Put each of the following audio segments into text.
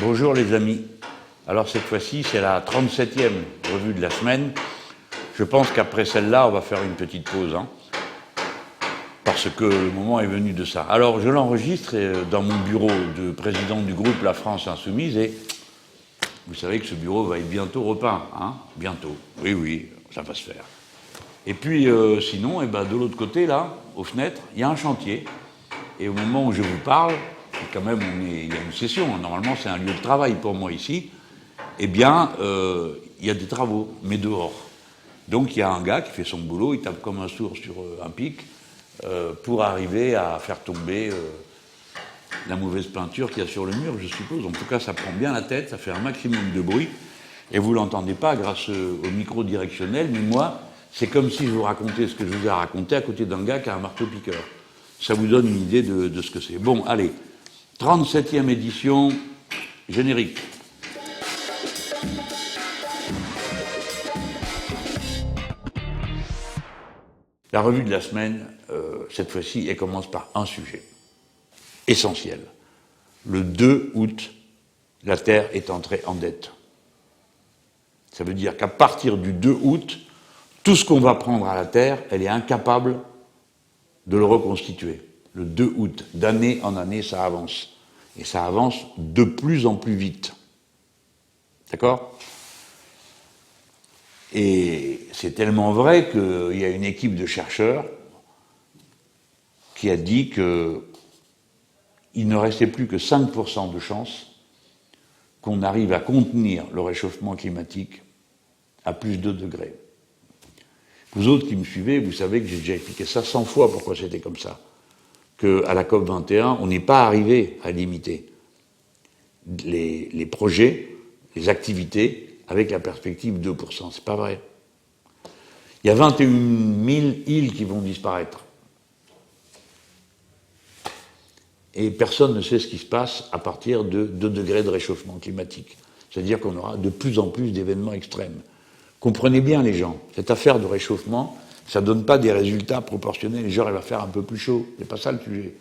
Bonjour les amis. Alors cette fois-ci, c'est la 37e revue de la semaine. Je pense qu'après celle-là, on va faire une petite pause, parce que le moment est venu de ça. Alors je l'enregistre dans mon bureau de président du groupe La France Insoumise, et vous savez que ce bureau va être bientôt repeint, bientôt. Oui, ça va se faire. Et puis sinon, de l'autre côté, là, aux fenêtres, il y a un chantier. Et au moment où je vous parle, quand même, il y a une session, normalement c'est un lieu de travail pour moi ici, il y a des travaux, mais dehors. Donc il y a un gars qui fait son boulot, il tape comme un sourd sur un pic pour arriver à faire tomber la mauvaise peinture qu'il y a sur le mur, je suppose. En tout cas, ça prend bien la tête, ça fait un maximum de bruit, et vous ne l'entendez pas grâce au micro directionnel, mais moi, c'est comme si je vous racontais ce que je vous ai raconté à côté d'un gars qui a un marteau-piqueur. Ça vous donne une idée de ce que c'est. Bon, allez, 37e édition, générique. La revue de la semaine, cette fois-ci, elle commence par un sujet essentiel. Le 2 août, la Terre est entrée en dette. Ça veut dire qu'à partir du 2 août, tout ce qu'on va prendre à la Terre, elle est incapable de le reconstituer. Le 2 août, d'année en année, ça avance. Et ça avance de plus en plus vite. D'accord ? Et c'est tellement vrai qu'il y a une équipe de chercheurs qui a dit qu'il ne restait plus que 5% de chance qu'on arrive à contenir le réchauffement climatique à plus de 2 degrés. Vous autres qui me suivez, vous savez que j'ai déjà expliqué ça 100 fois pourquoi c'était comme ça. Qu'à la COP 21, on n'est pas arrivé à limiter les projets, les activités, avec la perspective 2%. C'est pas vrai. Il y a 21 000 îles qui vont disparaître. Et personne ne sait ce qui se passe à partir de 2 degrés de réchauffement climatique. C'est-à-dire qu'on aura de plus en plus d'événements extrêmes. Comprenez bien les gens, cette affaire de réchauffement, ça ne donne pas des résultats proportionnels. Genre, il va faire un peu plus chaud. C'est pas ça le sujet.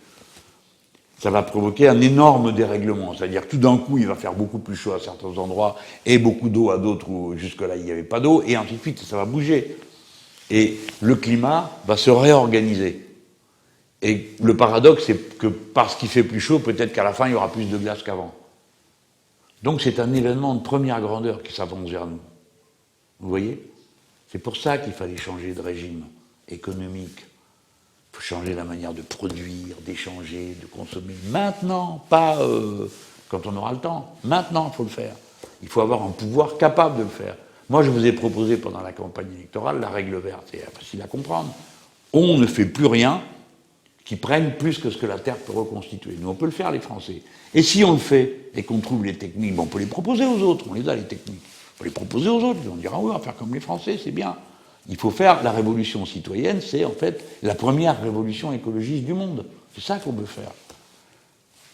Ça va provoquer un énorme dérèglement. C'est-à-dire que tout d'un coup, il va faire beaucoup plus chaud à certains endroits et beaucoup d'eau à d'autres où jusque-là, il n'y avait pas d'eau. Et ainsi de suite, ça va bouger. Et le climat va se réorganiser. Et le paradoxe, c'est que parce qu'il fait plus chaud, peut-être qu'à la fin, il y aura plus de glace qu'avant. Donc c'est un événement de première grandeur qui s'avance vers nous. Vous voyez ? C'est pour ça qu'il fallait changer de régime économique. Il faut changer la manière de produire, d'échanger, de consommer. Maintenant, pas quand on aura le temps. Maintenant, il faut le faire. Il faut avoir un pouvoir capable de le faire. Moi, je vous ai proposé pendant la campagne électorale la règle verte. C'est facile à comprendre. On ne fait plus rien qui prenne plus que ce que la Terre peut reconstituer. Nous, on peut le faire, les Français. Et si on le fait et qu'on trouve les techniques, on peut les proposer aux autres. On les a, les techniques. On peut les proposer aux autres. On dira, oui, on va faire comme les Français, c'est bien. Il faut faire la révolution citoyenne, c'est en fait la première révolution écologiste du monde. C'est ça qu'on veut faire.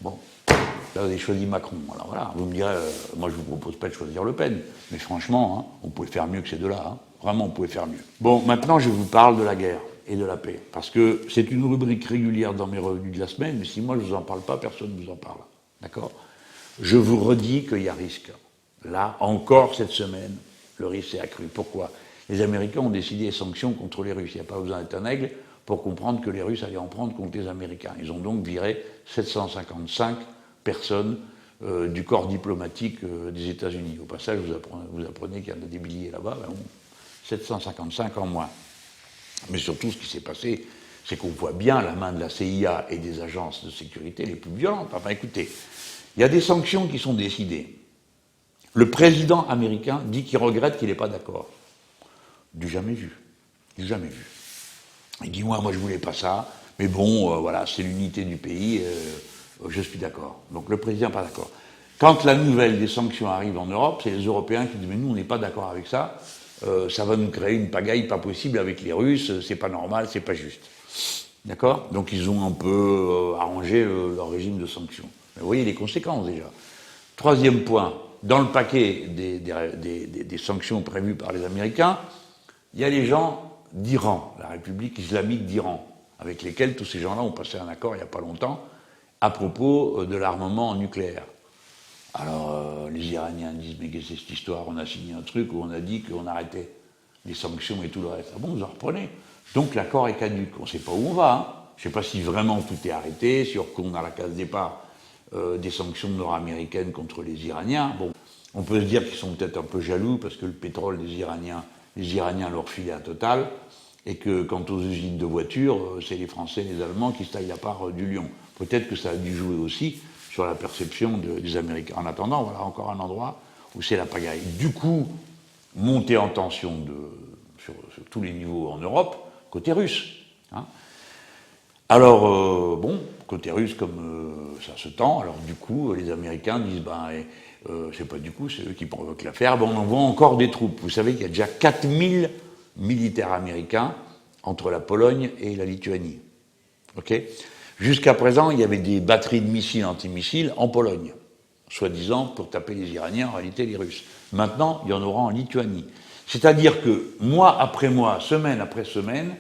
Bon, là vous avez choisi Macron. Alors voilà, vous me direz, moi je ne vous propose pas de choisir Le Pen, mais franchement, on pouvait faire mieux que ces deux-là. Vraiment, on pouvait faire mieux. Bon, maintenant je vous parle de la guerre et de la paix, parce que c'est une rubrique régulière dans mes revues de la semaine, mais si moi je ne vous en parle pas, personne ne vous en parle. D'accord ? Je vous redis qu'il y a risque. Là, encore cette semaine, le risque s'est accru. Pourquoi ? Les Américains ont décidé des sanctions contre les Russes. Il n'y a pas besoin d'être un aigle pour comprendre que les Russes allaient en prendre contre les Américains. Ils ont donc viré 755 personnes du corps diplomatique des États-Unis. Au passage, vous apprenez qu'il y en a des milliers là-bas, 755 en moins. Mais surtout, ce qui s'est passé, c'est qu'on voit bien la main de la CIA et des agences de sécurité les plus violentes. Enfin, écoutez, il y a des sanctions qui sont décidées. Le président américain dit qu'il regrette qu'il n'est pas d'accord. Du jamais vu. Du jamais vu. Il dit, moi je voulais pas ça, mais bon, voilà, c'est l'unité du pays, je suis d'accord. Donc le président n'est pas d'accord. Quand la nouvelle des sanctions arrive en Europe, c'est les Européens qui disent, mais nous on n'est pas d'accord avec ça, ça va nous créer une pagaille pas possible avec les Russes, c'est pas normal, c'est pas juste. D'accord ? Donc ils ont un peu arrangé leur régime de sanctions. Mais vous voyez les conséquences déjà. Troisième point, dans le paquet des sanctions prévues par les Américains, il y a les gens d'Iran, la République islamique d'Iran, avec lesquels tous ces gens-là ont passé un accord il n'y a pas longtemps à propos de l'armement nucléaire. Alors, les Iraniens disent « mais qu'est-ce que c'est cette histoire? On a signé un truc où on a dit qu'on arrêtait les sanctions et tout le reste. » Ah bon, vous en reprenez. Donc l'accord est caduc. On ne sait pas où on va. Hein. Je ne sais pas si vraiment tout est arrêté, si on retourne à la case départ des sanctions nord-américaines contre les Iraniens. Bon, on peut se dire qu'ils sont peut-être un peu jaloux parce que le pétrole des Iraniens, les Iraniens leur filaient à Total, et que quant aux usines de voitures, c'est les Français et les Allemands qui se taillent la part du lion. Peut-être que ça a dû jouer aussi sur la perception des Américains. En attendant, voilà encore un endroit où c'est la pagaille. Du coup, montée en tension sur tous les niveaux en Europe, côté russe. Hein. Alors, bon, côté russe, comme ça se tend, alors du coup, les Américains disent, c'est pas du coup, c'est eux qui provoquent l'affaire, on envoie encore des troupes. Vous savez qu'il y a déjà 4000 militaires américains entre la Pologne et la Lituanie. Ok ? Jusqu'à présent, il y avait des batteries de missiles antimissiles en Pologne, soi-disant pour taper les Iraniens, en réalité les Russes. Maintenant, il y en aura en Lituanie. C'est-à-dire que mois après mois, semaine après semaine,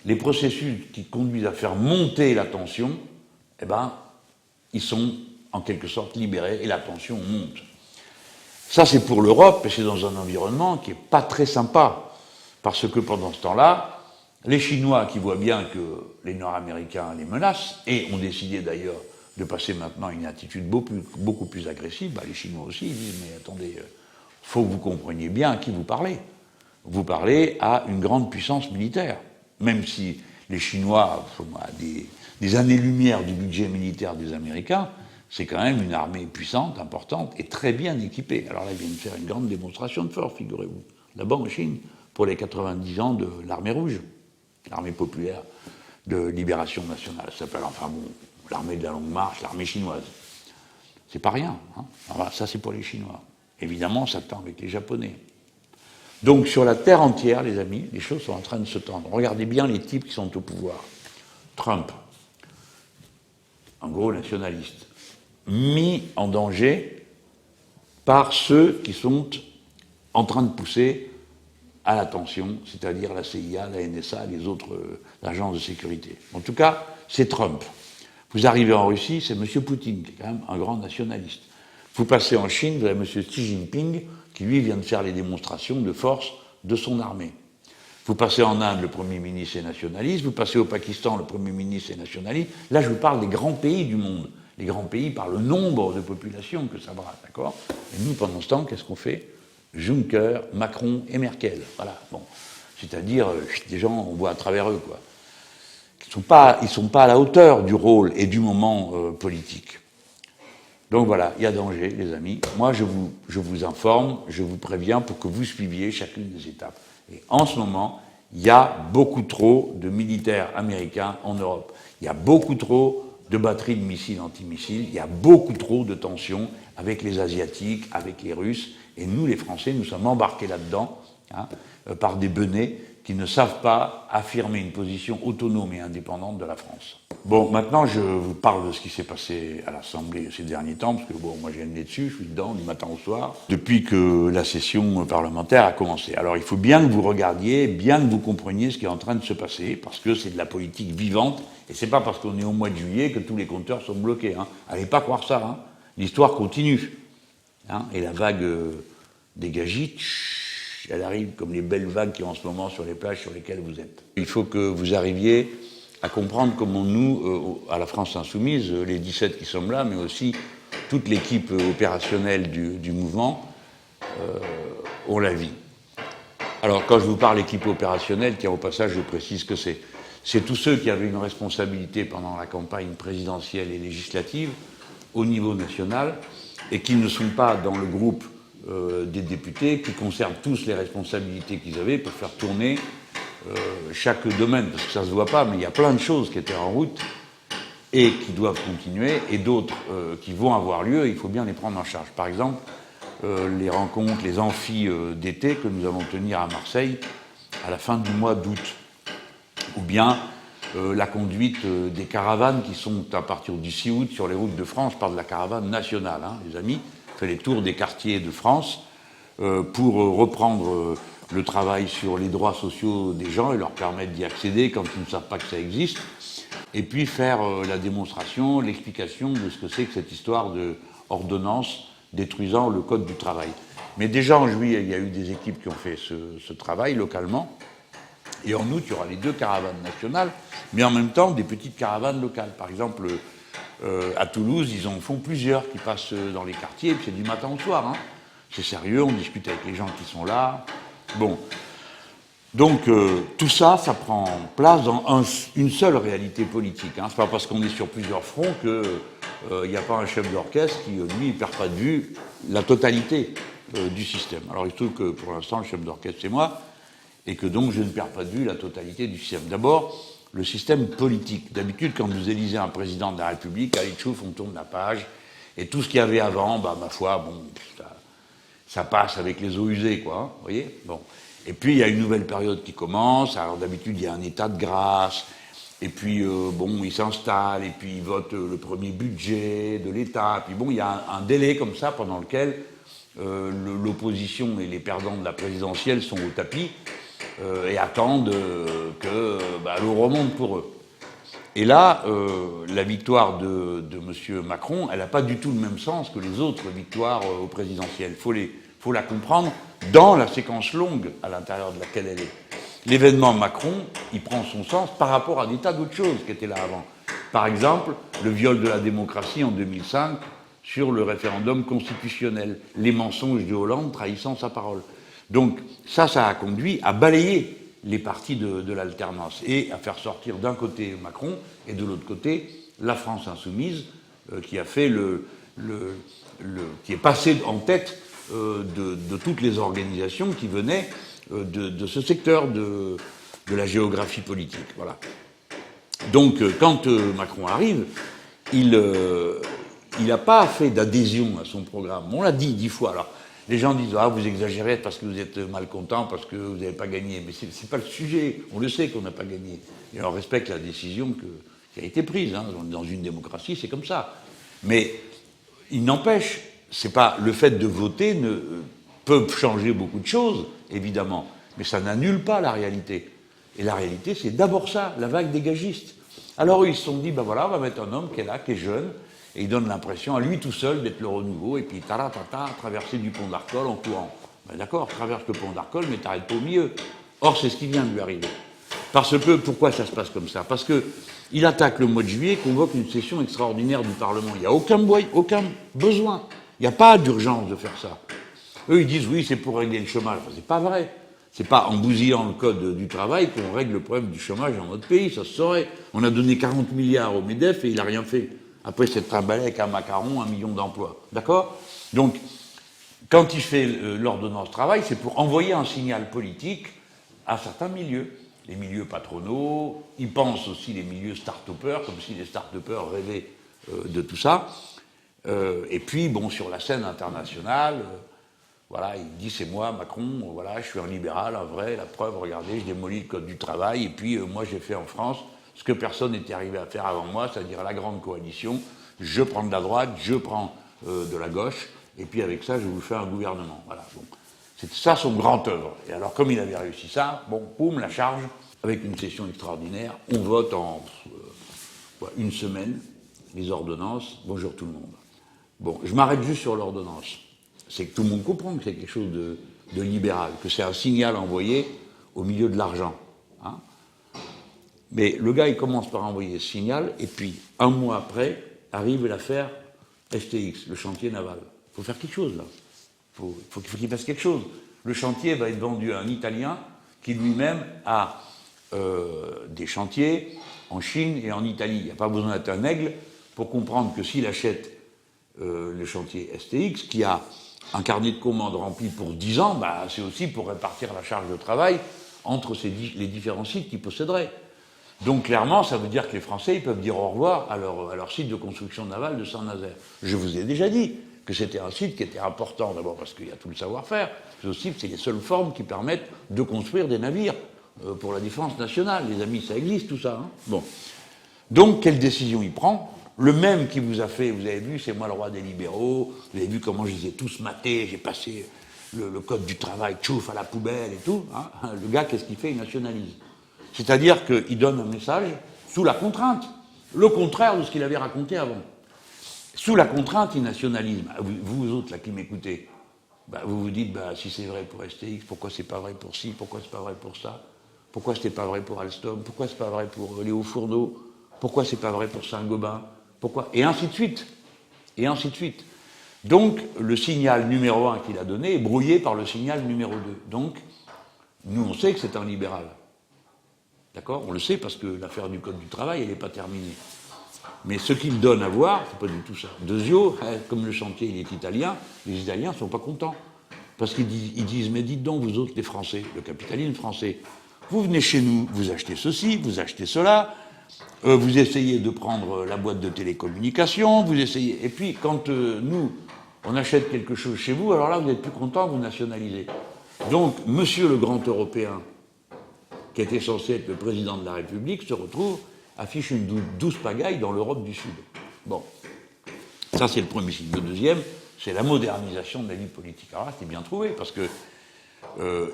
les processus qui conduisent à faire monter la tension, ils sont en quelque sorte libérés et la tension monte. Ça, c'est pour l'Europe, et c'est dans un environnement qui n'est pas très sympa, parce que pendant ce temps-là, les Chinois, qui voient bien que les Nord-Américains les menacent, et ont décidé d'ailleurs de passer maintenant à une attitude beaucoup plus agressive, les Chinois aussi, ils disent, mais attendez, faut que vous compreniez bien à qui vous parlez. Vous parlez à une grande puissance militaire. Même si les Chinois sont à des années-lumière du budget militaire des Américains, c'est quand même une armée puissante, importante et très bien équipée. Alors là, ils viennent faire une grande démonstration de force, figurez-vous. Là-bas en Chine, pour les 90 ans de l'armée rouge, l'armée populaire de libération nationale. Ça s'appelle, l'armée de la longue marche, l'armée chinoise. C'est pas rien. Hein. Alors là, ça, c'est pour les Chinois. Évidemment, ça tend avec les Japonais. Donc, sur la terre entière, les amis, les choses sont en train de se tendre. Regardez bien les types qui sont au pouvoir. Trump, un gros nationaliste, mis en danger par ceux qui sont en train de pousser à la tension, c'est-à-dire la CIA, la NSA, les autres agences de sécurité. En tout cas, c'est Trump. Vous arrivez en Russie, c'est M. Poutine, qui est quand même un grand nationaliste. Vous passez en Chine, vous avez M. Xi Jinping, qui lui vient de faire les démonstrations de force de son armée. Vous passez en Inde, le Premier ministre est nationaliste. Vous passez au Pakistan, le Premier ministre est nationaliste. Là, je vous parle des grands pays du monde. Les grands pays par le nombre de populations que ça brasse, d'accord ? Et nous, pendant ce temps, qu'est-ce qu'on fait ? Juncker, Macron et Merkel. Voilà, bon. C'est-à-dire, des gens, on voit à travers eux, quoi. Ils sont pas à la hauteur du rôle et du moment politique. Donc voilà, il y a danger, les amis. Moi, je vous informe, je vous préviens pour que vous suiviez chacune des étapes. Et en ce moment, il y a beaucoup trop de militaires américains en Europe. Il y a beaucoup trop de batteries de missiles antimissiles. Il y a beaucoup trop de tensions avec les Asiatiques, avec les Russes. Et nous, les Français, nous sommes embarqués là-dedans, par des benets qui ne savent pas affirmer une position autonome et indépendante de la France. Bon, maintenant, je vous parle de ce qui s'est passé à l'Assemblée ces derniers temps, parce que bon, moi j'ai le nez dessus, je suis dedans du matin au soir, depuis que la session parlementaire a commencé. Alors il faut bien que vous regardiez, bien que vous compreniez ce qui est en train de se passer, parce que c'est de la politique vivante, et c'est pas parce qu'on est au mois de juillet que tous les compteurs sont bloqués. Allez pas croire ça, l'histoire continue. Et la vague dégagite, elle arrive comme les belles vagues qui ont en ce moment sur les plages sur lesquelles vous êtes. Il faut que vous arriviez à comprendre comment nous, à la France Insoumise, les 17 qui sommes là, mais aussi toute l'équipe opérationnelle du mouvement, ont la vie. Alors, quand je vous parle d'équipe opérationnelle, tiens, au passage, je précise que c'est tous ceux qui avaient une responsabilité pendant la campagne présidentielle et législative au niveau national et qui ne sont pas dans le groupe des députés, qui conservent tous les responsabilités qu'ils avaient pour faire tourner chaque domaine, parce que ça se voit pas, mais il y a plein de choses qui étaient en route et qui doivent continuer, et d'autres qui vont avoir lieu, et il faut bien les prendre en charge. Par exemple, les rencontres, les amphis d'été que nous allons tenir à Marseille à la fin du mois d'août, ou bien la conduite des caravanes qui sont à partir du 6 août sur les routes de France. Je parle de la caravane nationale, les amis, fait les tours des quartiers de France pour reprendre le travail sur les droits sociaux des gens et leur permettre d'y accéder quand ils ne savent pas que ça existe, et puis faire la démonstration, l'explication de ce que c'est que cette histoire de ordonnance détruisant le code du travail. Mais déjà en juillet, il y a eu des équipes qui ont fait ce travail localement. Et en août, il y aura les 2 caravanes nationales, mais en même temps des petites caravanes locales. Par exemple, à Toulouse, ils en font plusieurs qui passent dans les quartiers, et puis c'est du matin au soir. Hein. C'est sérieux, on discute avec les gens qui sont là. Bon. Donc tout ça, ça prend place dans une seule réalité politique. Hein. C'est pas parce qu'on est sur plusieurs fronts qu'il n'y a pas un chef d'orchestre qui, lui, ne perd pas de vue la totalité du système. Alors il se trouve que pour l'instant, le chef d'orchestre, c'est moi, et que donc je ne perds pas de vue la totalité du système. D'abord, le système politique. D'habitude, quand vous élisez un président de la République, allez tchouf, on tourne la page, et tout ce qu'il y avait avant, bah, ma foi, bon, ça passe avec les eaux usées, quoi, hein, vous voyez, bon. Et puis, il y a une nouvelle période qui commence. Alors, d'habitude, il y a un état de grâce. Et puis, bon, il s'installe. Et puis, il vote le premier budget de l'État. Puis, bon, il y a un délai comme ça pendant lequel l'opposition et les perdants de la présidentielle sont au tapis et attendent que l'eau remonte pour eux. Et là, la victoire de M. Macron, elle n'a pas du tout le même sens que les autres victoires au présidentiel. Faut la comprendre dans la séquence longue à l'intérieur de laquelle elle est. L'événement Macron, il prend son sens par rapport à des tas d'autres choses qui étaient là avant. Par exemple, le viol de la démocratie en 2005 sur le référendum constitutionnel, les mensonges de Hollande trahissant sa parole. Donc ça a conduit à balayer les partis de l'alternance et à faire sortir d'un côté Macron et de l'autre côté la France insoumise qui a fait qui est passé en tête de toutes les organisations qui venaient de ce secteur de la géographie politique. Voilà. Donc, quand Macron arrive, il n'a pas fait d'adhésion à son programme. On l'a dit 10 fois. Alors, les gens disent « Ah, vous exagérez parce que vous êtes malcontent, parce que vous n'avez pas gagné. » Mais ce n'est pas le sujet. On le sait qu'on n'a pas gagné. Et on respecte la décision qui a été prise. Hein. Dans une démocratie, c'est comme ça. Mais il n'empêche, c'est pas le fait de voter peut changer beaucoup de choses, évidemment, mais ça n'annule pas la réalité. Et la réalité, c'est d'abord ça, la vague dégagiste. Alors ils se sont dit, ben voilà, on va mettre un homme qui est là, qui est jeune, et il donne l'impression à lui tout seul d'être le renouveau, et puis traverser du pont d'Arcole en courant. Ben d'accord, traverse le pont d'Arcole, mais t'arrêtes pas au milieu. Or, c'est ce qui vient de lui arriver. Parce que, pourquoi ça se passe comme ça? Parce que il attaque le mois de juillet, convoque une session extraordinaire du Parlement. Il n'y a aucun besoin. Il n'y a pas d'urgence de faire ça. Eux, ils disent, oui, c'est pour régler le chômage. Enfin, c'est pas vrai. C'est pas en bousillant le code du travail qu'on règle le problème du chômage dans notre pays, ça se saurait. On a donné 40 milliards au MEDEF et il n'a rien fait. Après, c'est trimballé avec un macaron, 1 million d'emplois. D'accord? Donc, quand il fait l'ordonnance travail, c'est pour envoyer un signal politique à certains milieux. Les milieux patronaux, ils pensent aussi les milieux start-upers, comme si les start-upers rêvaient de tout ça. Et puis, bon, sur la scène internationale, voilà, il dit c'est moi, Macron, voilà, je suis un libéral, un vrai, la preuve, regardez, je démolis le code du travail, et puis moi j'ai fait en France ce que personne n'était arrivé à faire avant moi, c'est-à-dire la grande coalition, je prends de la droite, je prends de la gauche, et puis avec ça je vous fais un gouvernement. Voilà, bon. C'est ça son grand œuvre. Et alors comme il avait réussi ça, bon, boum, la charge, avec une session extraordinaire, on vote en une semaine, les ordonnances, bonjour tout le monde. Bon, je m'arrête juste sur l'ordonnance. C'est que tout le monde comprend que c'est quelque chose de libéral, que c'est un signal envoyé au milieu de l'argent. Hein. Mais le gars, il commence par envoyer ce signal, et puis, un mois après, arrive l'affaire STX, le chantier naval. Il faut faire quelque chose, là. Il faut qu'il fasse quelque chose. Le chantier va être vendu à un Italien qui lui-même a des chantiers en Chine et en Italie. Il n'y a pas besoin d'être un aigle pour comprendre que s'il achète le chantier STX, qui a un carnet de commandes rempli pour 10 ans, bah, c'est aussi pour répartir la charge de travail entre les différents sites qu'ils posséderaient. Donc clairement, ça veut dire que les Français ils peuvent dire au revoir à leur site de construction navale de Saint-Nazaire. Je vous ai déjà dit que c'était un site qui était important, d'abord parce qu'il y a tout le savoir-faire, mais aussi que c'est les seules formes qui permettent de construire des navires pour la défense nationale. Les amis, ça existe tout ça. Hein, bon. Donc, quelle décision il prend? Le même qui vous a fait, vous avez vu, c'est moi le roi des libéraux, vous avez vu comment je les ai tous matés, j'ai passé le code du travail, tchouf, à la poubelle et tout. Hein. Le gars, qu'est-ce qu'il fait? Il nationalise. C'est-à-dire qu'il donne un message sous la contrainte, le contraire de ce qu'il avait raconté avant. Sous la contrainte, ils nationalisent. Vous autres, là, qui m'écoutez, vous vous dites, si c'est vrai pour STX, pourquoi c'est pas vrai pour ci, pourquoi c'est pas vrai pour ça, pourquoi c'était pas vrai pour Alstom, pourquoi c'est pas vrai pour Léo Fourneau, pourquoi c'est pas vrai pour Saint-Gobain, pourquoi, et ainsi de suite. Et ainsi de suite. Donc, le signal numéro 1 qu'il a donné est brouillé par le signal numéro 2. Donc, nous, on sait que c'est un libéral. D'accord? On le sait parce que l'affaire du Code du travail, elle n'est pas terminée. Mais ce qu'il donne à voir, c'est pas du tout ça. Dezio, comme le chantier il est italien, les Italiens ne sont pas contents. Parce qu'ils disent, mais dites donc, vous autres, les Français, le capitalisme français, vous venez chez nous, vous achetez ceci, vous achetez cela, vous essayez de prendre la boîte de télécommunications, vous essayez... Et puis, quand nous, on achète quelque chose chez vous, alors là, vous n'êtes plus content, vous nationalisez. Donc, monsieur le grand Européen, qui était censé être le président de la République, se retrouve, affiche une douce pagaille dans l'Europe du Sud. Bon, ça c'est le premier signe. Le deuxième, c'est la modernisation de la vie politique. Alors là, c'était bien trouvé, parce que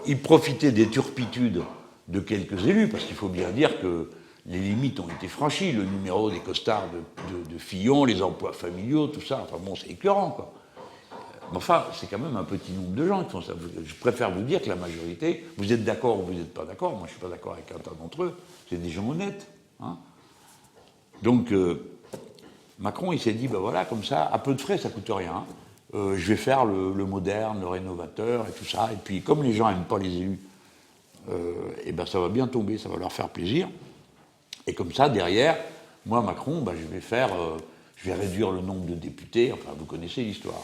il profitait des turpitudes de quelques élus, parce qu'il faut bien dire que les limites ont été franchies, le numéro des costards de Fillon, les emplois familiaux, tout ça, enfin bon, c'est écœurant, quoi. Mais enfin, c'est quand même un petit nombre de gens qui font ça. Je préfère vous dire que la majorité, vous êtes d'accord ou vous n'êtes pas d'accord, moi je ne suis pas d'accord avec un tas d'entre eux, c'est des gens honnêtes. Hein. Donc, Macron, il s'est dit, voilà, comme ça, à peu de frais, ça ne coûte rien. Je vais faire le moderne, le rénovateur et tout ça. Et puis, comme les gens n'aiment pas les élus, ça va bien tomber, ça va leur faire plaisir. Et comme ça, derrière, moi, Macron, je vais réduire le nombre de députés. Enfin, vous connaissez l'histoire.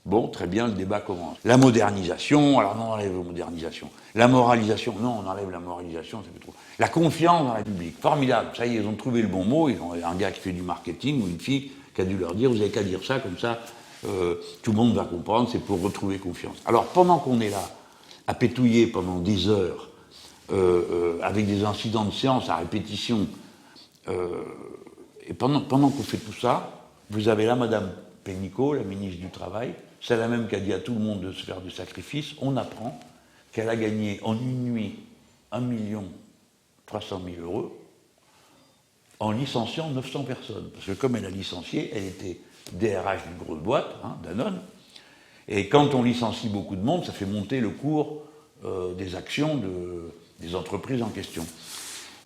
Bon, très bien, le débat commence. La modernisation, alors non, on enlève la modernisation. La moralisation, non, on enlève la moralisation, ça fait trop. La confiance dans la République, formidable. Ça y est, ils ont trouvé le bon mot. Ils ont un gars qui fait du marketing ou une fille qui a dû leur dire, vous n'avez qu'à dire ça, comme ça, tout le monde va comprendre, c'est pour retrouver confiance. Alors, pendant qu'on est là, à pétouiller pendant des heures, avec des incidents de séance à répétition, et pendant qu'on fait tout ça, vous avez là Madame Pénicaud, la ministre du Travail, c'est la même qui a dit à tout le monde de se faire du sacrifice. On apprend qu'elle a gagné en une nuit 1 300 000 € en licenciant 900 personnes. Parce que comme elle a licencié, elle était DRH d'une grosse boîte, Danone, et quand on licencie beaucoup de monde, ça fait monter le cours des actions des entreprises en question.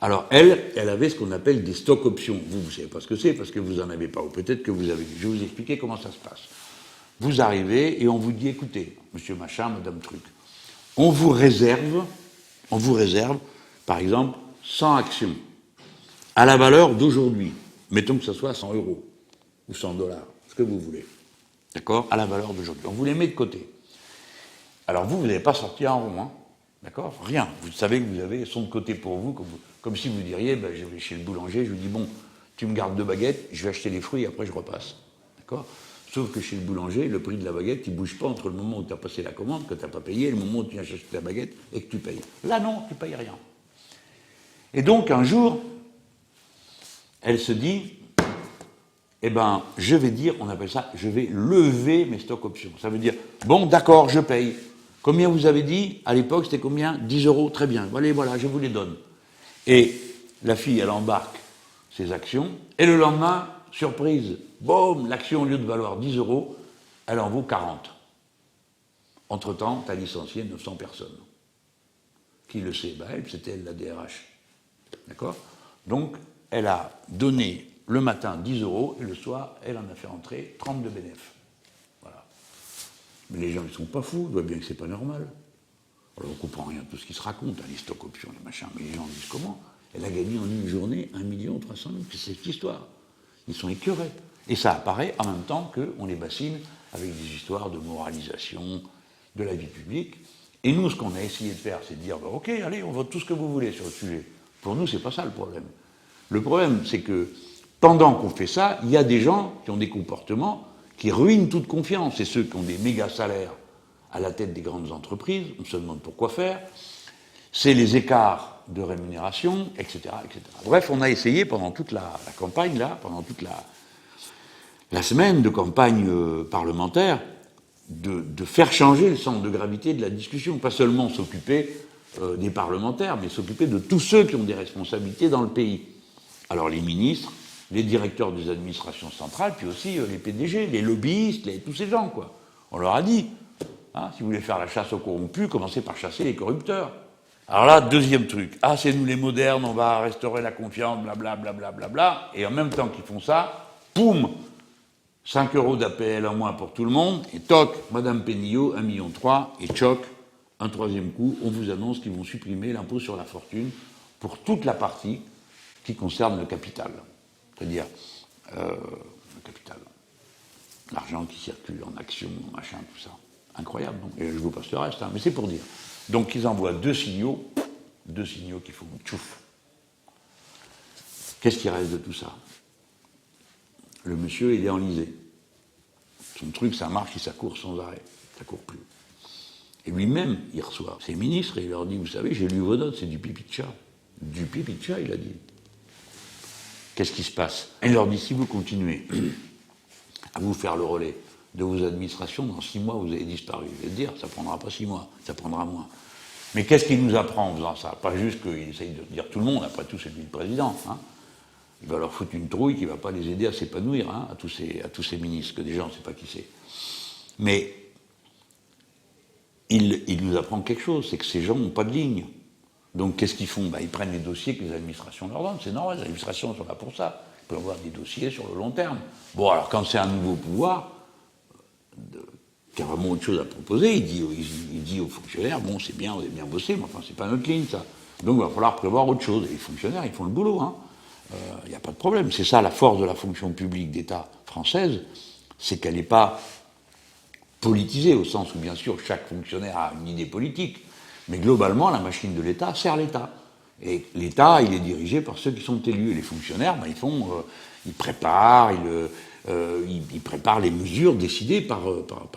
Alors, elle avait ce qu'on appelle des stock options. Vous ne savez pas ce que c'est parce que vous n'en avez pas, ou peut-être que vous avez vu. Je vais vous expliquer comment ça se passe. Vous arrivez et on vous dit, écoutez, monsieur machin, madame truc, on vous réserve, par exemple, 100 actions à la valeur d'aujourd'hui. Mettons que ce soit 100 € ou 100 $, ce que vous voulez. D'accord? À la valeur d'aujourd'hui. On vous les met de côté. Alors vous n'allez pas sortir en rond, d'accord? Rien. Vous savez que vous avez son de côté pour vous, comme si vous diriez, je vais chez le boulanger, je lui dis, bon, tu me gardes 2 baguettes, je vais acheter les fruits et après je repasse. D'accord? Sauf que chez le boulanger, le prix de la baguette, il ne bouge pas entre le moment où tu as passé la commande, que tu n'as pas payé, et le moment où tu viens chercher la baguette et que tu payes. Là, non, tu ne payes rien. Et donc, un jour, elle se dit, je vais dire, on appelle ça, je vais lever mes stock options. Ça veut dire, bon, d'accord, je paye. Combien vous avez dit? À l'époque, c'était combien? 10 €, très bien. Allez, voilà, je vous les donne. Et la fille, elle embarque ses actions, et le lendemain, surprise, boum, l'action, au lieu de valoir 10 €, elle en vaut 40. Entre-temps, tu as licencié 900 personnes. Qui le sait? Elle, c'était elle, la DRH. D'accord? Donc, elle a donné le matin 10 € et le soir, elle en a fait entrer 30 de bénéfices. Voilà. Mais les gens, ils sont pas fous, ils voient bien que c'est pas normal. Alors, on comprend rien de tout ce qui se raconte, les stock options, les machins, mais les gens disent comment? Elle a gagné en une journée 1 300 000, c'est cette histoire. Ils sont écœurés. Et ça apparaît en même temps qu'on les bassine avec des histoires de moralisation de la vie publique. Et nous, ce qu'on a essayé de faire, c'est de dire, ok, allez, on vote tout ce que vous voulez sur le sujet. Pour nous, c'est pas ça le problème. Le problème, c'est que pendant qu'on fait ça, il y a des gens qui ont des comportements qui ruinent toute confiance. C'est ceux qui ont des méga salaires à la tête des grandes entreprises, on se demande pourquoi faire. C'est les écarts de rémunération, etc., etc. Bref, on a essayé pendant toute la campagne, là, pendant toute la semaine de campagne parlementaire, de faire changer le centre de gravité de la discussion. Pas seulement s'occuper des parlementaires, mais s'occuper de tous ceux qui ont des responsabilités dans le pays. Alors les ministres, les directeurs des administrations centrales, puis aussi les PDG, les lobbyistes, tous ces gens, quoi. On leur a dit, hein, si vous voulez faire la chasse aux corrompus, commencez par chasser les corrupteurs. Alors là, deuxième truc, c'est nous les modernes, on va restaurer la confiance, blablabla, bla, et en même temps qu'ils font ça, poum, 5 € d'APL en moins pour tout le monde, et toc, Madame Pénillot, 1,3 million, et tchoc, un troisième coup, on vous annonce qu'ils vont supprimer l'impôt sur la fortune pour toute la partie qui concerne le capital. C'est-à-dire le capital, l'argent qui circule en actions, machin, tout ça. Incroyable, non? Et je vous passe le reste, hein, mais c'est pour dire. Donc ils envoient deux signaux qui font tchouf. Qu'est-ce qui reste de tout ça? Le monsieur, il est enlisé. Son truc, ça marche et ça court sans arrêt. Ça court plus. Et lui-même, il reçoit ses ministres et il leur dit, vous savez, j'ai lu vos notes, c'est du pipi de chat. Du pipi de chat, il a dit. Qu'est-ce qui se passe? Il leur dit, si vous continuez à vous faire le relais de vos administrations, dans 6 mois, vous avez disparu. Je vais te dire, ça prendra pas 6 mois, ça prendra moins. Mais qu'est-ce qu'il nous apprend en faisant ça? Pas juste qu'il essaye de dire tout le monde, après tout, c'est lui le président. Hein. Il va leur foutre une trouille qui ne va pas les aider à s'épanouir, hein, à tous ces ministres, que déjà on ne sait pas qui c'est. Mais il nous apprend quelque chose, c'est que ces gens n'ont pas de ligne. Donc qu'est-ce qu'ils font? Ils prennent les dossiers que les administrations leur donnent. C'est normal, les administrations sont là pour ça. Ils peuvent avoir des dossiers sur le long terme. Bon, alors quand c'est un nouveau pouvoir, qui a vraiment autre chose à proposer, il dit aux fonctionnaires, bon, c'est bien, vous avez bien bossé, mais enfin, c'est pas notre ligne, ça. Donc il va falloir prévoir autre chose. Et les fonctionnaires, ils font le boulot, hein. Il n'y a pas de problème. C'est ça la force de la fonction publique d'État française, c'est qu'elle n'est pas politisée, au sens où, bien sûr, chaque fonctionnaire a une idée politique. Mais globalement, la machine de l'État sert l'État. Et l'État, il est dirigé par ceux qui sont élus. Et les fonctionnaires, ils préparent les mesures décidées par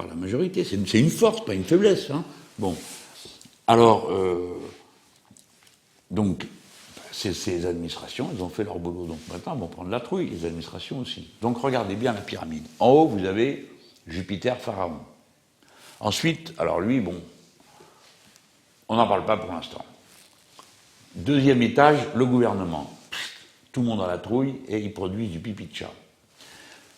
la majorité. C'est une force, pas une faiblesse. Hein. Bon. Alors, donc, ces administrations, elles ont fait leur boulot. Donc maintenant, elles vont prendre la trouille, les administrations aussi. Donc regardez bien la pyramide. En haut, vous avez Jupiter, Pharaon. Ensuite, alors lui, bon, on n'en parle pas pour l'instant. Deuxième étage, le gouvernement. Tout le monde a la trouille et ils produisent du pipi de chat.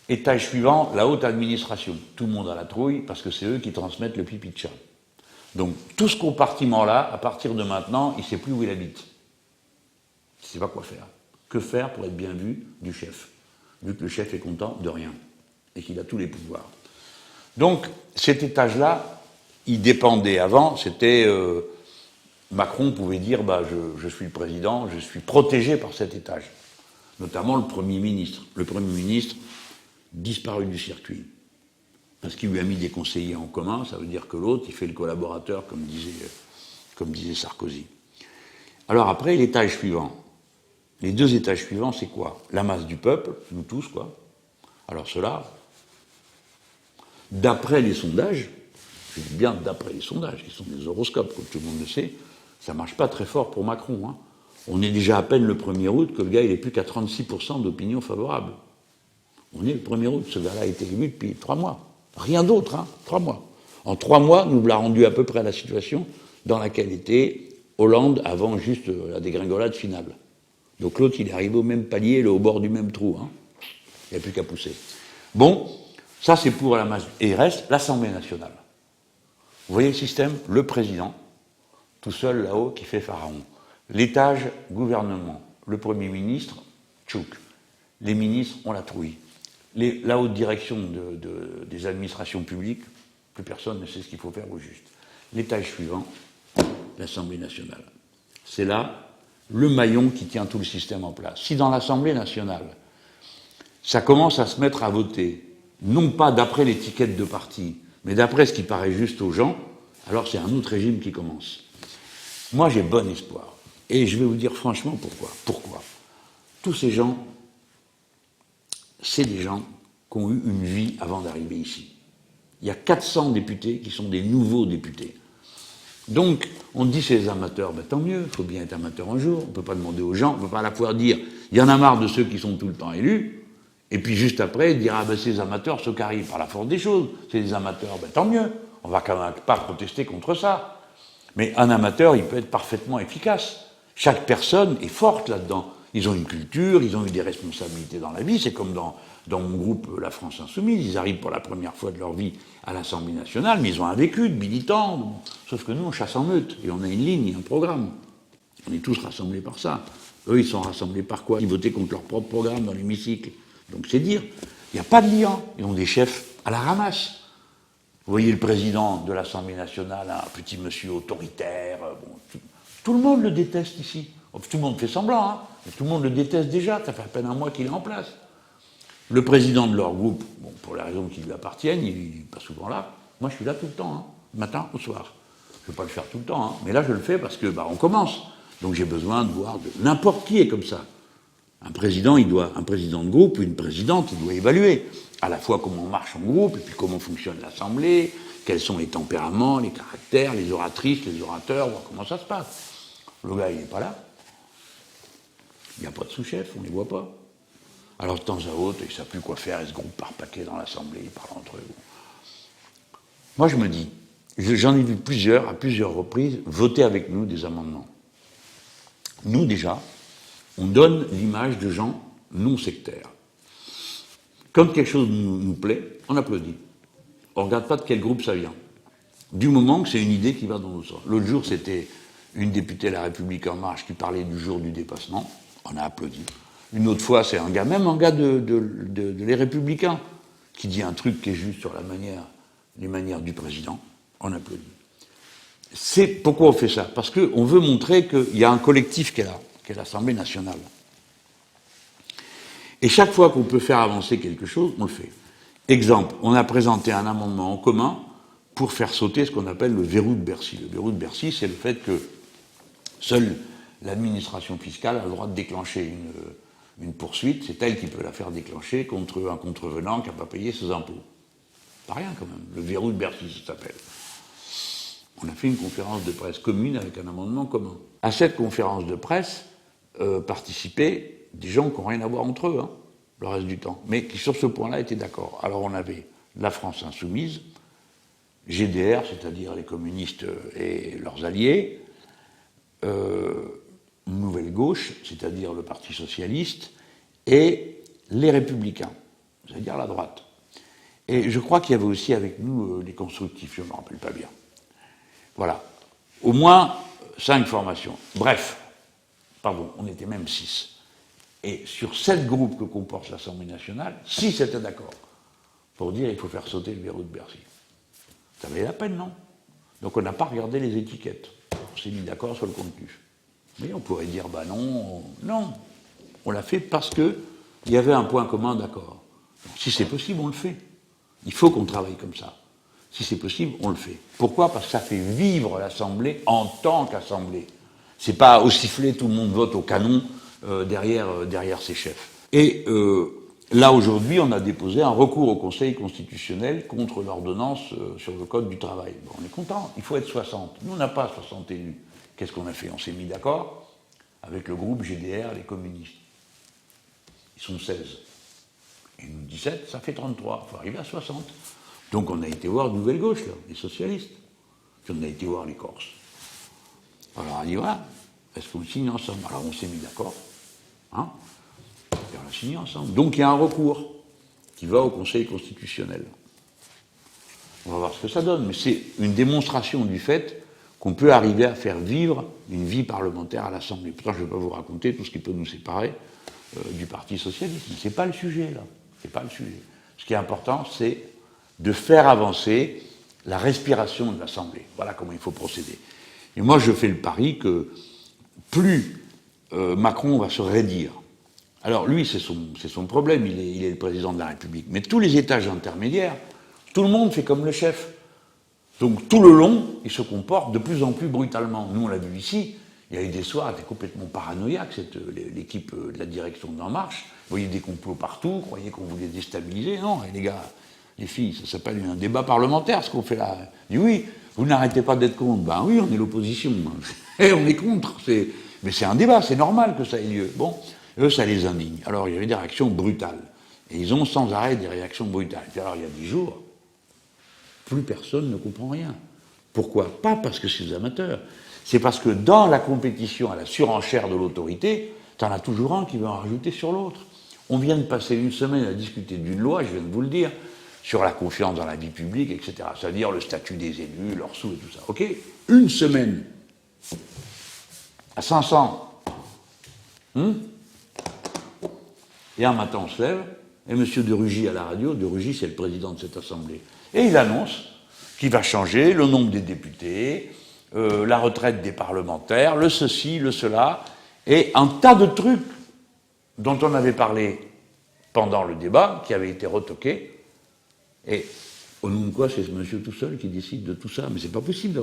Étage suivant, la haute administration. Tout le monde a la trouille parce que c'est eux qui transmettent le pipi de chat. Donc tout ce compartiment-là, à partir de maintenant, il ne sait plus où il habite. Il ne sait pas quoi faire. Que faire pour être bien vu du chef, vu que le chef est content de rien et qu'il a tous les pouvoirs. Donc cet étage-là, il dépendait avant, c'était... Macron pouvait dire, je suis le président, je suis protégé par cet étage. Notamment le Premier ministre. Le Premier ministre disparu du circuit. Parce qu'il lui a mis des conseillers en commun, ça veut dire que l'autre, il fait le collaborateur, comme disait Sarkozy. Alors après, l'étage suivant. Les deux étages suivants, c'est quoi? La masse du peuple, nous tous, quoi. Alors cela, d'après les sondages, je dis bien d'après les sondages, qui sont des horoscopes, comme tout le monde le sait, ça ne marche pas très fort pour Macron. Hein. On est déjà à peine le 1er août que le gars, il n'est plus qu'à 36% d'opinion favorable. On est le 1er août, ce gars-là a été élu depuis 3 mois. Rien d'autre, hein, 3 mois. En 3 mois, nous l'a rendu à peu près à la situation dans laquelle était Hollande avant juste la dégringolade finale. Donc l'autre, il est arrivé au même palier, au bord du même trou. Hein. Il n'y a plus qu'à pousser. Bon, ça c'est pour la masse. Et il reste l'Assemblée nationale. Vous voyez le système? Le président, tout seul là-haut, qui fait pharaon. L'étage gouvernement, le Premier ministre, tchouk. Les ministres ont la trouille. La haute direction des administrations publiques, plus personne ne sait ce qu'il faut faire au juste. L'étage suivant, l'Assemblée nationale. C'est là le maillon qui tient tout le système en place. Si dans l'Assemblée nationale, ça commence à se mettre à voter, non pas d'après l'étiquette de parti, mais d'après ce qui paraît juste aux gens, alors c'est un autre régime qui commence. Moi, j'ai bon espoir. Et je vais vous dire franchement pourquoi. Pourquoi? Tous ces gens, c'est des gens qui ont eu une vie avant d'arriver ici. Il y a 400 députés qui sont des nouveaux députés. Donc, on dit c'est les amateurs, tant mieux, il faut bien être amateur un jour, on ne peut pas demander aux gens, on ne peut pas à la fois dire, il y en a marre de ceux qui sont tout le temps élus, et puis juste après, dire, c'est les amateurs, ceux qui arrivent par la force des choses, c'est les amateurs, tant mieux, on ne va quand même pas protester contre ça. Mais un amateur, il peut être parfaitement efficace. Chaque personne est forte là-dedans. Ils ont une culture, ils ont eu des responsabilités dans la vie. C'est comme dans mon groupe La France Insoumise. Ils arrivent pour la première fois de leur vie à l'Assemblée nationale, mais ils ont un vécu de militants. Sauf que nous, on chasse en meute. Et on a une ligne, un programme. On est tous rassemblés par ça. Eux, ils sont rassemblés par quoi? Ils votaient contre leur propre programme dans l'hémicycle. Donc c'est dire, il n'y a pas de lien. Ils ont des chefs à la ramasse. Vous voyez le président de l'Assemblée nationale, un petit monsieur autoritaire. Bon, tout le monde le déteste ici. Tout le monde fait semblant, hein, mais tout le monde le déteste déjà. Ça fait à peine un mois qu'il est en place. Le président de leur groupe, bon, pour les raisons qui lui appartiennent, il n'est pas souvent là. Moi, je suis là tout le temps, hein, matin au soir. Je ne vais pas le faire tout le temps, hein, mais là, je le fais parce que, on commence. Donc, j'ai besoin de voir n'importe qui est comme ça. Un président de groupe, une présidente, il doit évaluer à la fois comment marche en groupe, et puis comment fonctionne l'Assemblée, quels sont les tempéraments, les caractères, les oratrices, les orateurs, voir comment ça se passe. Le gars, il n'est pas là. Il n'y a pas de sous-chef, on ne les voit pas. Alors, de temps à autre, ils ne savent plus quoi faire, ils se groupent par paquet dans l'Assemblée, ils parlent entre eux. Moi, je me dis, j'en ai vu plusieurs, à plusieurs reprises, voter avec nous des amendements. Nous, déjà, on donne l'image de gens non sectaires. Quand quelque chose nous plaît, on applaudit. On ne regarde pas de quel groupe ça vient. Du moment que c'est une idée qui va dans nos sens. L'autre jour, c'était une députée de La République En Marche qui parlait du jour du dépassement. On a applaudi. Une autre fois, c'est un gars de Les Républicains, qui dit un truc qui est juste sur les manières du président. On applaudit. C'est pourquoi on fait ça? Parce qu'on veut montrer qu'il y a un collectif qui est là, qui est l'Assemblée nationale. Et chaque fois qu'on peut faire avancer quelque chose, on le fait. Exemple, on a présenté un amendement en commun pour faire sauter ce qu'on appelle le verrou de Bercy. Le verrou de Bercy, c'est le fait que seule l'administration fiscale a le droit de déclencher une poursuite. C'est elle qui peut la faire déclencher contre un contrevenant qui n'a pas payé ses impôts. Pas rien quand même. Le verrou de Bercy, ça s'appelle. On a fait une conférence de presse commune avec un amendement commun. À cette conférence de presse participaient des gens qui n'ont rien à voir entre eux, hein, le reste du temps, mais qui sur ce point-là étaient d'accord. Alors on avait la France Insoumise, GDR, c'est-à-dire les communistes et leurs alliés, Nouvelle Gauche, c'est-à-dire le Parti Socialiste, et les Républicains, c'est-à-dire la droite. Et je crois qu'il y avait aussi avec nous les constructifs, je ne me rappelle pas bien. Voilà. Au moins 5 formations. Bref, pardon, on était même 6. Et sur 7 groupes que comporte l'Assemblée nationale, 6 étaient d'accord pour dire qu'il faut faire sauter le verrou de Bercy. Ça valait la peine, non? Donc on n'a pas regardé les étiquettes. On s'est mis d'accord sur le contenu. Mais on pourrait dire, non. Non. On l'a fait parce qu'il y avait un point commun d'accord. Donc, si c'est possible, on le fait. Il faut qu'on travaille comme ça. Si c'est possible, on le fait. Pourquoi? Parce que ça fait vivre l'Assemblée en tant qu'Assemblée. C'est pas au sifflet, tout le monde vote au canon derrière ses chefs. Et là, aujourd'hui, on a déposé un recours au Conseil constitutionnel contre l'ordonnance sur le Code du travail. Bon, on est content, il faut être 60. Nous, on n'a pas 60 élus. Qu'est-ce qu'on a fait? On s'est mis d'accord avec le groupe GDR, les communistes. Ils sont 16. Et nous, 17, ça fait 33. Il faut arriver à 60. Donc on a été voir Nouvelle Gauche, là, les socialistes. Puis on a été voir les Corses. Alors on a dit, voilà, est-ce qu'on signe ensemble? Alors on s'est mis d'accord. Hein, et on a signé ensemble. Donc il y a un recours qui va au Conseil constitutionnel. On va voir ce que ça donne, mais c'est une démonstration du fait qu'on peut arriver à faire vivre une vie parlementaire à l'Assemblée. Pourtant, je ne vais pas vous raconter tout ce qui peut nous séparer du Parti socialiste. Mais ce n'est pas le sujet, là. C'est pas le sujet. Ce qui est important, c'est de faire avancer la respiration de l'Assemblée. Voilà comment il faut procéder. Et moi, je fais le pari que plus Macron va se raidir. Alors lui, c'est son problème, il est le président de la République. Mais tous les étages intermédiaires, tout le monde fait comme le chef. Donc tout le long, il se comporte de plus en plus brutalement. Nous, on l'a vu ici, il y a eu des soirs, c'était complètement paranoïaque, l'équipe de la direction d'En Marche. Vous voyez des complots partout, croyez qu'on voulait déstabiliser. Non, et les gars, les filles, ça s'appelle un débat parlementaire, ce qu'on fait là. Je dis oui, vous n'arrêtez pas d'être contre. Ben oui, on est l'opposition. Et on est contre. Mais c'est un débat, c'est normal que ça ait lieu. Bon, eux, ça les indigne. Alors, il y avait des réactions brutales. Et ils ont sans arrêt des réactions brutales. Et alors, il y a 10 jours, plus personne ne comprend rien. Pourquoi? Pas parce que c'est des amateurs. C'est parce que dans la compétition à la surenchère de l'autorité, t'en as toujours un qui veut en rajouter sur l'autre. On vient de passer une semaine à discuter d'une loi, je viens de vous le dire, sur la confiance dans la vie publique, etc. C'est-à-dire le statut des élus, leurs sous et tout ça. Ok, une semaine à 500. Et un matin, on se lève, et M. de Rugy à la radio, de Rugy, c'est le président de cette assemblée, et il annonce qu'il va changer le nombre des députés, la retraite des parlementaires, le ceci, le cela, et un tas de trucs dont on avait parlé pendant le débat, qui avaient été retoqués, et au nom de quoi c'est ce monsieur tout seul qui décide de tout ça? Mais c'est pas possible,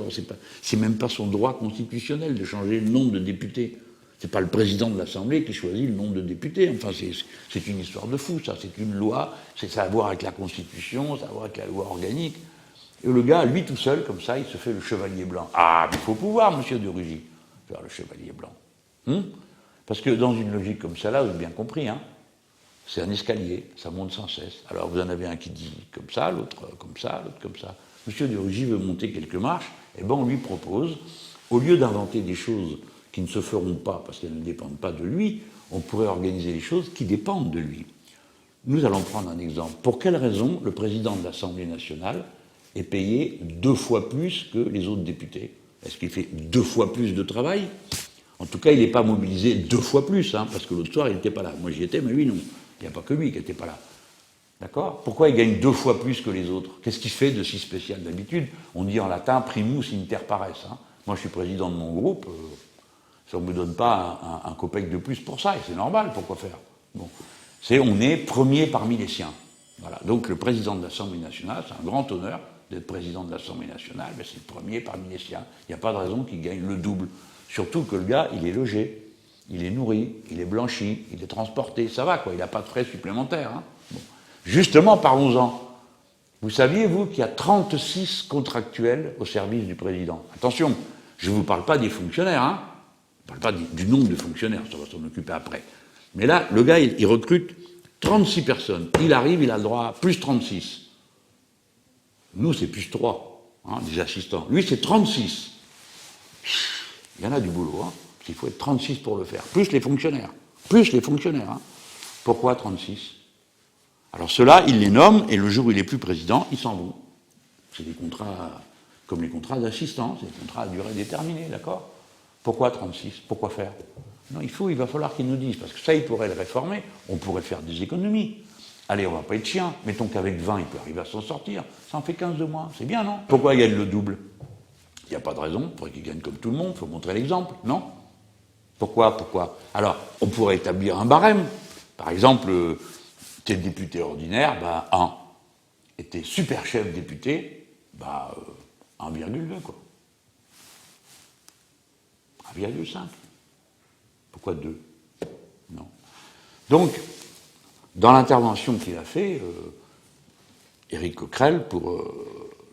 c'est même pas son droit constitutionnel de changer le nombre de députés. C'est pas le président de l'Assemblée qui choisit le nombre de députés. Enfin, c'est une histoire de fou, ça. C'est une loi, ça a à voir avec la Constitution, ça a à voir avec la loi organique. Et le gars, lui tout seul, comme ça, il se fait le chevalier blanc. Ah, mais il faut pouvoir, monsieur de Rugy, faire le chevalier blanc. Parce que dans une logique comme celle-là, vous avez bien compris, c'est un escalier, ça monte sans cesse. Alors vous en avez un qui dit comme ça, l'autre comme ça, l'autre comme ça. Monsieur de Rugy veut monter quelques marches, et ben on lui propose, au lieu d'inventer des choses qui ne se feront pas parce qu'elles ne dépendent pas de lui, on pourrait organiser les choses qui dépendent de lui. Nous allons prendre un exemple. Pour quelle raison le président de l'Assemblée nationale est payé 2 fois plus que les autres députés? Est-ce qu'il fait 2 fois plus de travail? En tout cas, il n'est pas mobilisé 2 fois plus, parce que l'autre soir, il n'était pas là. Moi, j'y étais, mais lui, non. Il n'y a pas que lui qui n'était pas là. D'accord? Pourquoi il gagne 2 fois plus que les autres? Qu'est-ce qu'il fait de si spécial? D'habitude, on dit en latin primus inter pares. Moi, je suis président de mon groupe, ça ne me donne pas un copec de plus pour ça, et c'est normal, pourquoi faire? Bon. On est premier parmi les siens. Voilà. Donc, le président de l'Assemblée nationale, c'est un grand honneur d'être président de l'Assemblée nationale, mais c'est le premier parmi les siens. Il n'y a pas de raison qu'il gagne le double. Surtout que le gars, il est logé, il est nourri, il est blanchi, il est transporté, ça va quoi, il n'a pas de frais supplémentaires. Bon. Justement, parlons-en. Vous saviez, vous, qu'il y a 36 contractuels au service du président. Attention, je ne vous parle pas des fonctionnaires, je ne parle pas du nombre de fonctionnaires, ça va s'en occuper après. Mais là, le gars, il recrute 36 personnes. Il arrive, il a le droit à plus 36. Nous, c'est plus 3, des assistants. Lui, c'est 36. Il y en a du boulot, il faut être 36 pour le faire. Plus les fonctionnaires. Pourquoi 36? Alors ceux-là, il les nomme, et le jour où il n'est plus président, ils s'en vont. C'est des contrats, comme les contrats d'assistance, des contrats à durée déterminée, d'accord? Pourquoi 36? Pourquoi faire? Non, il va falloir qu'ils nous disent, parce que ça, ils pourraient le réformer, on pourrait faire des économies. Allez, on va pas être chien, mettons qu'avec 20, il peut arriver à s'en sortir. Ça en fait 15 de moins, c'est bien, non? Pourquoi il gagne le double? Il n'y a pas de raison, il faudrait qu'il gagne comme tout le monde, il faut montrer l'exemple, non? Pourquoi? Alors, on pourrait établir un barème. Par exemple, t'es député ordinaire, un. Et t'es super chef député, 1,2, quoi. 1,5. Pourquoi 2? Non. Donc, dans l'intervention qu'il a fait, Éric Coquerel, pour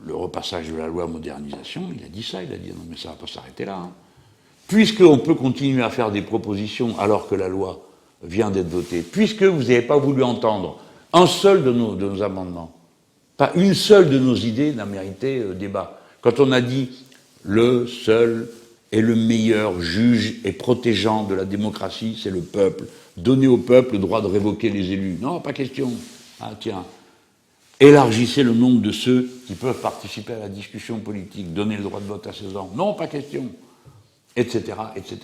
le repassage de la loi modernisation, il a dit ça, il a dit non mais ça ne va pas s'arrêter là. Puisqu'on peut continuer à faire des propositions alors que la loi vient d'être votée, puisque vous n'avez pas voulu entendre un seul de nos amendements, pas une seule de nos idées n'a mérité débat. Quand on a dit le seul et le meilleur juge et protégeant de la démocratie, c'est le peuple, donner au peuple le droit de révoquer les élus. Non, pas question. Ah tiens, élargissez le nombre de ceux qui peuvent participer à la discussion politique, donner le droit de vote à 16 ans. Non, pas question. Etc., etc.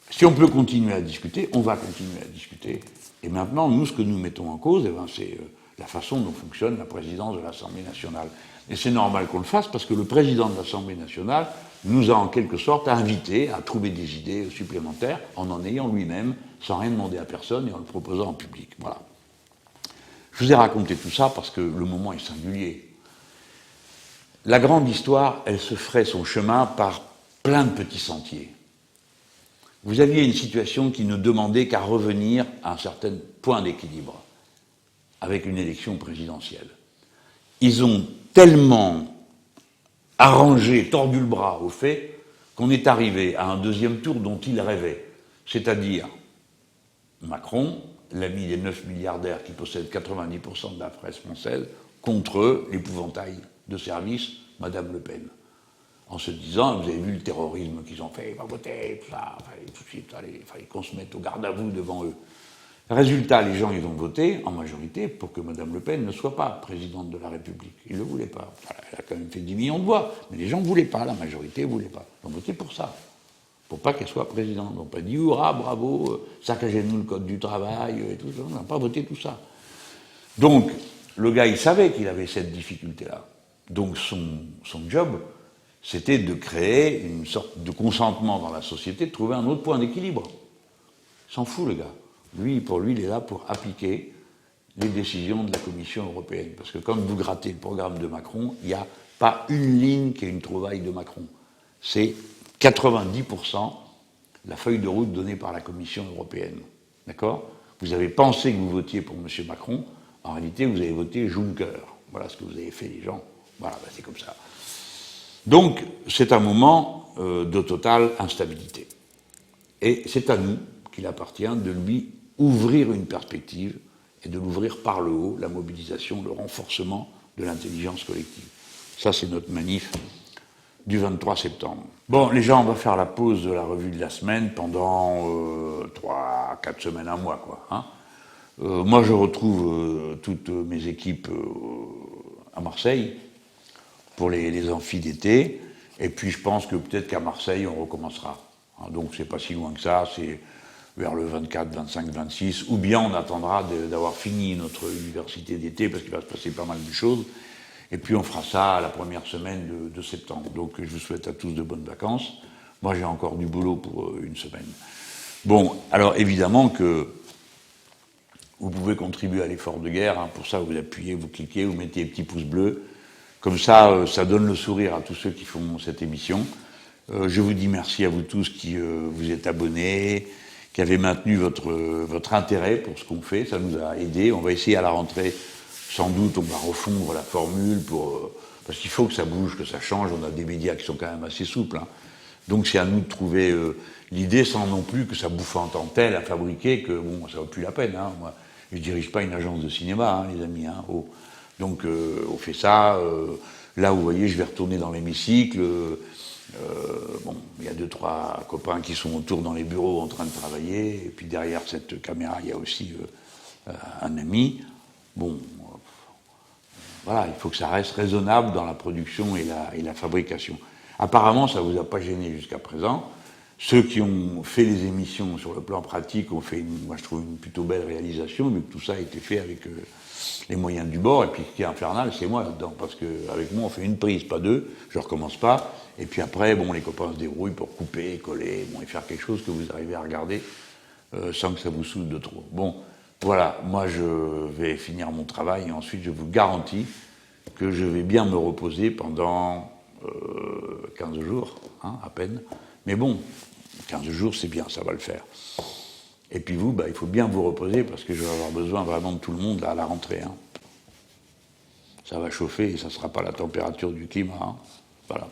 Si on peut continuer à discuter, on va continuer à discuter. Et maintenant, nous, ce que nous mettons en cause, c'est la façon dont fonctionne la présidence de l'Assemblée nationale. Et c'est normal qu'on le fasse parce que le président de l'Assemblée nationale nous a en quelque sorte invités à trouver des idées supplémentaires en ayant lui-même, sans rien demander à personne et en le proposant en public. Voilà. Je vous ai raconté tout ça parce que le moment est singulier. La grande histoire, elle se ferait son chemin par plein de petits sentiers. Vous aviez une situation qui ne demandait qu'à revenir à un certain point d'équilibre avec une élection présidentielle. Ils ont tellement arrangé, tordu le bras au fait qu'on est arrivé à un deuxième tour dont ils rêvaient, c'est-à-dire Macron, l'ami des 9 milliardaires qui possèdent 90% de la presse française, contre l'épouvantail de service, Madame Le Pen. en se disant, vous avez vu le terrorisme qu'ils ont fait, ils vont voter, tout ça, tout de suite, il fallait qu'on se mette au garde à vous devant eux. Résultat, les gens, ils ont voté en majorité pour que Mme Le Pen ne soit pas présidente de la République. Ils ne le voulaient pas. Elle a quand même fait 10 millions de voix, mais les gens ne voulaient pas, la majorité ne voulait pas. Ils ont voté pour ça, pour pas qu'elle soit présidente. Ils n'ont pas dit, hurrah, bravo, saccagez-nous le code du travail, et tout ça. On n'a pas voté tout ça. Donc, le gars, il savait qu'il avait cette difficulté-là. Donc, son job, c'était de créer une sorte de consentement dans la société, de trouver un autre point d'équilibre. Il s'en fout, le gars. Pour lui, il est là pour appliquer les décisions de la Commission européenne. Parce que quand vous grattez le programme de Macron, il n'y a pas une ligne qui est une trouvaille de Macron. C'est 90% la feuille de route donnée par la Commission européenne. D'accord ? Vous avez pensé que vous votiez pour M. Macron, en réalité, vous avez voté Juncker. Voilà ce que vous avez fait, les gens. Voilà, ben c'est comme ça. Donc, c'est un moment de totale instabilité. Et c'est à nous qu'il appartient de lui ouvrir une perspective et de l'ouvrir par le haut, la mobilisation, le renforcement de l'intelligence collective. Ça, c'est notre manif du 23 septembre. Bon, les gens, on va faire la pause de la revue de la semaine pendant 3, 4 semaines, un mois, quoi. Hein. Moi, je retrouve toutes mes équipes à Marseille pour les amphis d'été, et puis je pense que peut-être qu'à Marseille, on recommencera. Hein, donc, c'est pas si loin que ça, c'est vers le 24, 25, 26, ou bien on attendra d'avoir fini notre université d'été, parce qu'il va se passer pas mal de choses, et puis on fera ça à la première semaine de septembre. Donc je vous souhaite à tous de bonnes vacances. Moi j'ai encore du boulot pour une semaine. Bon, alors évidemment que vous pouvez contribuer à l'effort de guerre, hein. Pour ça vous appuyez, vous cliquez, vous mettez les petits pouces bleus, comme ça, ça donne le sourire à tous ceux qui font cette émission. Je vous dis merci à vous tous qui vous êtes abonnés, qui avez maintenu votre intérêt pour ce qu'on fait, ça nous a aidé. On va essayer à la rentrée, sans doute, on va refondre la formule parce qu'il faut que ça bouge, que ça change. On a des médias qui sont quand même assez souples, hein. Donc c'est à nous de trouver l'idée sans non plus que ça bouffe en tant que tel à fabriquer, que bon, ça vaut plus la peine, hein. Moi, je dirige pas une agence de cinéma, hein, les amis, hein. Oh. Donc on fait ça. Là, vous voyez, je vais retourner dans l'hémicycle. Bon, il y a 2, 3 copains qui sont autour dans les bureaux en train de travailler, et puis derrière cette caméra, il y a aussi un ami. Bon, voilà, il faut que ça reste raisonnable dans la production et la fabrication. Apparemment, ça ne vous a pas gêné jusqu'à présent. Ceux qui ont fait les émissions sur le plan pratique ont fait, moi je trouve, une plutôt belle réalisation, mais que tout ça a été fait avec les moyens du bord. Et puis ce qui est infernal, c'est moi là-dedans, parce qu'avec moi, on fait une prise, pas 2, je recommence pas. Et puis après, bon, les copains se débrouillent pour couper, coller, bon, et faire quelque chose que vous arrivez à regarder sans que ça vous saoule de trop. Bon, voilà, moi je vais finir mon travail et ensuite je vous garantis que je vais bien me reposer pendant 15 jours, hein, à peine. Mais bon, 15 jours c'est bien, ça va le faire. Et puis vous, il faut bien vous reposer parce que je vais avoir besoin vraiment de tout le monde là, à la rentrée. Hein. Ça va chauffer et ça ne sera pas la température du climat. Hein. Voilà.